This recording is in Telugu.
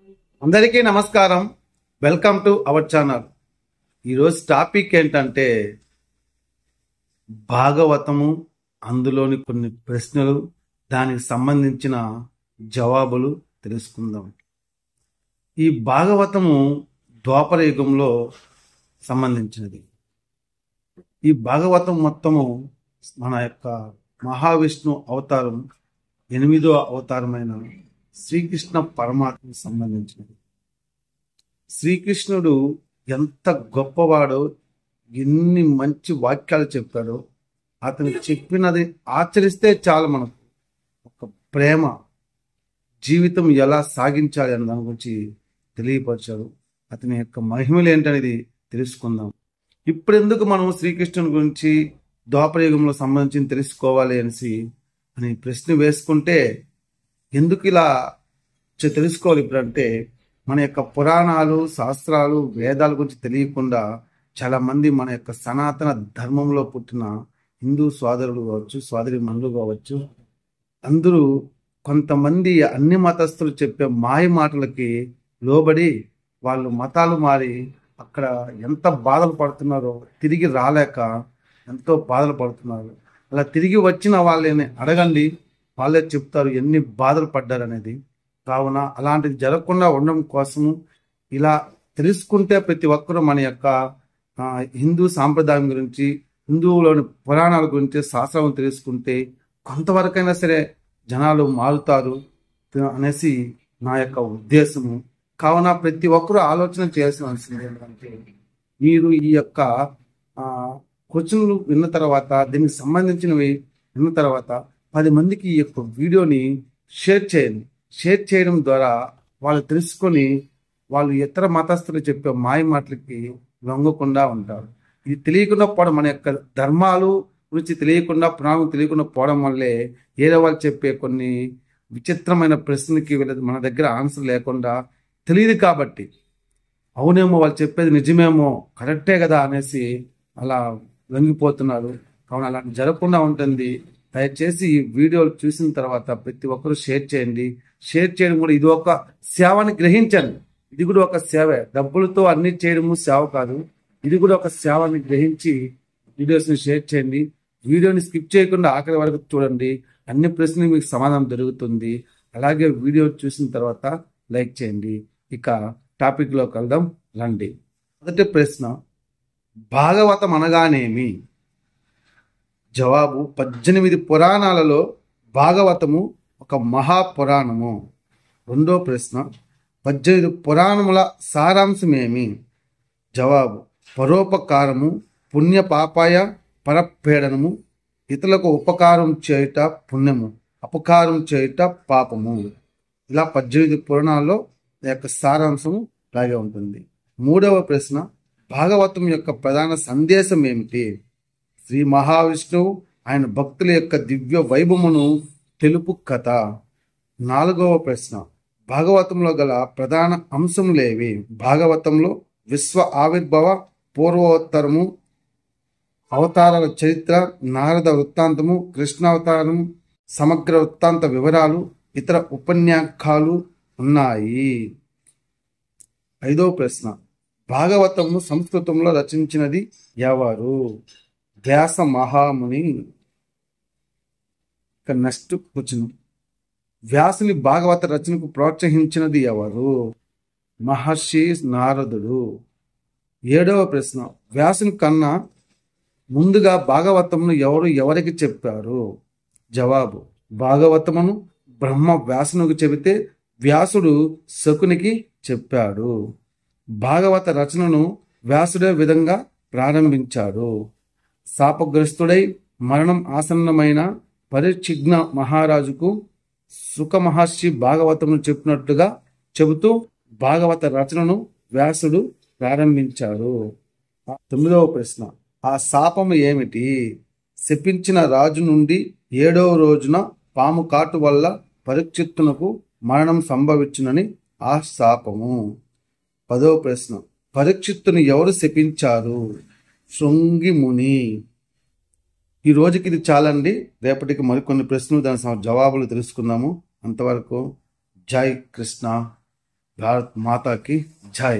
అందరికీ నమస్కారం. Welcome to our channel. ఈరోజు టాపిక్ ఏంటంటే భాగవతము, అందులోని కొన్ని ప్రశ్నలు, దానికి సంబంధించిన జవాబులు తెలుసుకుందాం. ఈ భాగవతము ద్వాపర యుగంలో సంబంధించినది. ఈ భాగవతం మొత్తము మన యొక్క మహావిష్ణు అవతారం 8వ అవతారమైన శ్రీకృష్ణ పరమాత్మకు సంబంధించినది. శ్రీకృష్ణుడు ఎంత గొప్పవాడో, ఎన్ని మంచి వాక్యాలు చెప్పాడో, అతను చెప్పినది ఆచరిస్తే చాలు మనకు ఒక ప్రేమ జీవితం ఎలా సాగించాలి అన్న దాని గురించి తెలియపరిచాడు. అతని యొక్క మహిమలు ఏంటనేది తెలుసుకుందాం. ఇప్పుడెందుకు మనం శ్రీకృష్ణుని గురించి ద్వాపర యుగంలో సంబంధించి తెలుసుకోవాలి అని ప్రశ్న వేసుకుంటే, ఎందుకు ఇలా తెలుసుకోవాలి ఇప్పుడంటే, మన యొక్క పురాణాలు, శాస్త్రాలు, వేదాల గురించి తెలియకుండా చాలా మంది మన యొక్క సనాతన ధర్మంలో పుట్టిన హిందూ సోదరులు కావచ్చు, సోదరి మనులు కావచ్చు, అందరూ కొంతమంది అన్ని మతస్థులు చెప్పే మాయ మాటలకి లోబడి వాళ్ళు మతాలు మారి అక్కడ ఎంత బాధలు పడుతున్నారో, తిరిగి రాలేక ఎంతో బాధలు పడుతున్నారు. అలా తిరిగి వచ్చిన వాళ్ళని అడగండి, వాళ్ళే చెప్తారు ఎన్ని బాధలు పడ్డారనేది. కావున అలాంటిది జరగకుండా ఉండడం కోసము ఇలా తెలుసుకుంటే ప్రతి ఒక్కరూ మన యొక్క హిందూ సాంప్రదాయం గురించి, హిందువులోని పురాణాల గురించి, శాస్త్రం తెలుసుకుంటే కొంతవరకైనా సరే జనాలు మారుతారు అనేసి నా యొక్క ఉద్దేశము. కావున ప్రతి ఒక్కరూ ఆలోచన చేయాల్సిన అవసరం ఏంటంటే, మీరు ఈ యొక్క క్వశ్చన్లు విన్న తర్వాత, దీనికి సంబంధించినవి విన్న తర్వాత 10 మందికి ఈ యొక్క వీడియోని షేర్ చేయండి. షేర్ చేయడం ద్వారా వాళ్ళు తెలుసుకొని వాళ్ళు ఇతర మతస్థులు చెప్పే మాయ మాటలకి లొంగకుండా ఉంటారు. ఇది తెలియకుండా పోవడం, మన యొక్క ధర్మాలు గురించి తెలియకుండా, పురాణం తెలియకుండా పోవడం వల్లే ఏదో వాళ్ళు చెప్పే కొన్ని విచిత్రమైన ప్రశ్నలకి మన దగ్గర ఆన్సర్ లేకుండా తెలియదు కాబట్టి, అవునేమో వాళ్ళు చెప్పేది నిజమేమో, కరెక్టే కదా అనేసి అలా లొంగిపోతున్నారు. కావున అలా జరగకుండా ఉంటుంది. దయచేసి ఈ వీడియోలు చూసిన తర్వాత ప్రతి ఒక్కరూ షేర్ చేయండి. షేర్ చేయడం కూడా ఇది ఒక సేవని గ్రహించండి. ఇది కూడా ఒక సేవే. డబ్బులతో అన్ని చేయడము సేవ కాదు. ఇది కూడా ఒక సేవని గ్రహించి వీడియోస్ని షేర్ చేయండి. వీడియోని స్కిప్ చేయకుండా ఆఖరి వరకు చూడండి. అన్ని ప్రశ్నలకు మీకు సమాధానం దొరుకుతుంది. అలాగే వీడియో చూసిన తర్వాత లైక్ చేయండి. ఇక టాపిక్లోకి వెళ్దాం రండి. మొదటి ప్రశ్న, భాగవతం అనగానేమి? జవాబు, 18 పురాణాలలో భాగవతము ఒక మహాపురాణము. రెండో ప్రశ్న, 18 పురాణముల సారాంశమేమి? జవాబు, పరోపకారము, పుణ్యపాపాయ పరపీడనము, ఇతరులకు ఉపకారం చేయుట పుణ్యము, అపకారం చేయుట పాపము. ఇలా 18 పురాణాల్లో యొక్క సారాంశము లాగే ఉంటుంది. మూడవ ప్రశ్న, భాగవతం యొక్క ప్రధాన సందేశం ఏమిటి? శ్రీ మహావిష్ణువు ఆయన భక్తుల యొక్క దివ్య వైభవమును తెలుపు కథ. నాలుగవ ప్రశ్న, భాగవతంలో గల ప్రధాన అంశములేవి? భాగవతంలో విశ్వ ఆవిర్భావ, పూర్వోత్తరము, అవతారాల చరిత్ర, నారద వృత్తాంతము, కృష్ణావతారం, సమగ్ర వృత్తాంత వివరాలు, ఇతర ఉపన్యాసాలు ఉన్నాయి. ఐదవ ప్రశ్న, భాగవతము సంస్కృతంలో రచించినది ఎవరు? వ్యాస మహాముని. నెక్స్ట్ క్వశ్చన్, వ్యాసుని భాగవత రచనకు ప్రోత్సహించినది ఎవరు? మహర్షి నారదుడు. ఏడవ ప్రశ్న, వ్యాసుని కన్నా ముందుగా భాగవతమును ఎవరికి చెప్పారు? జవాబు, భాగవతమును బ్రహ్మ వ్యాసునికి చెబితే వ్యాసుడు శకునికి చెప్పాడు. భాగవత రచనను వ్యాసుడే విధంగా ప్రారంభించాడు. శాపగ్రస్తుడై మరణం ఆసన్నమైన పరీక్షిజ్ఞ మహారాజుకు సుఖ మహర్షి భాగవతమును చెప్పినట్టుగా చెబుతూ భాగవత రచనను వ్యాసుడు ప్రారంభించాడు. 9వ ప్రశ్న, ఆ శాపము ఏమిటి? శపించిన రాజు నుండి 7వ రోజున పాము కాటు వల్ల పరీక్షిత్తునకు మరణం సంభవించునని ఆ శాపము. 10వ ప్రశ్న, పరీక్షిత్తుని ఎవరు శపించారు? శృంగి ముని. ఈ రోజుకి ఇది చాలండి. రేపటికి మరికొన్ని ప్రశ్నలు, దాని జవాబులు తెలుసుకుందాము. అంతవరకు జై కృష్ణ. భారత్ మాతాకి జై.